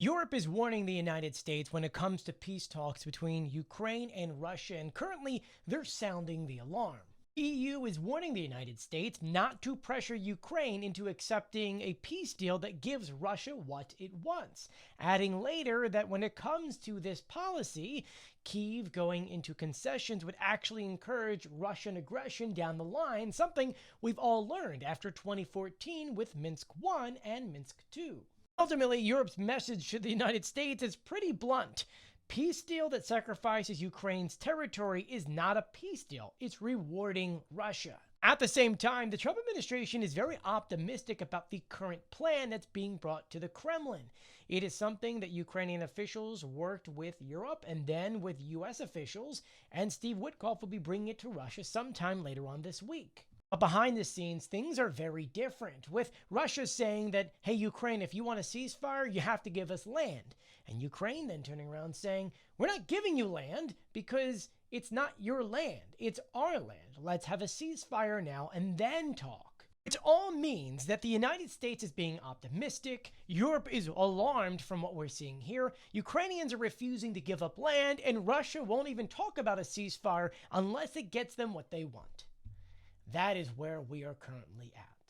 Europe is warning the United States when it comes to peace talks between Ukraine and Russia, and currently they're sounding the alarm. EU is warning the United States not to pressure Ukraine into accepting a peace deal that gives Russia what it wants, adding later that when it comes to this policy, Kyiv going into concessions would actually encourage Russian aggression down the line, something we've all learned after 2014 with Minsk I and Minsk II. Ultimately, Europe's message to the United States is pretty blunt. Peace deal that sacrifices Ukraine's territory is not a peace deal. It's rewarding Russia. At the same time, the Trump administration is very optimistic about the current plan that's being brought to the Kremlin. It is something that Ukrainian officials worked with Europe and then with US officials, and Steve Witkoff will be bringing it to Russia sometime later on this week. But behind the scenes, things are very different, with Russia saying that, hey, Ukraine, if you want a ceasefire, you have to give us land. And Ukraine then turning around saying, we're not giving you land because it's not your land, it's our land. Let's have a ceasefire now and then talk. Which all means that the United States is being optimistic, Europe is alarmed from what we're seeing here, Ukrainians are refusing to give up land, and Russia won't even talk about a ceasefire unless it gets them what they want. That is where we are currently at.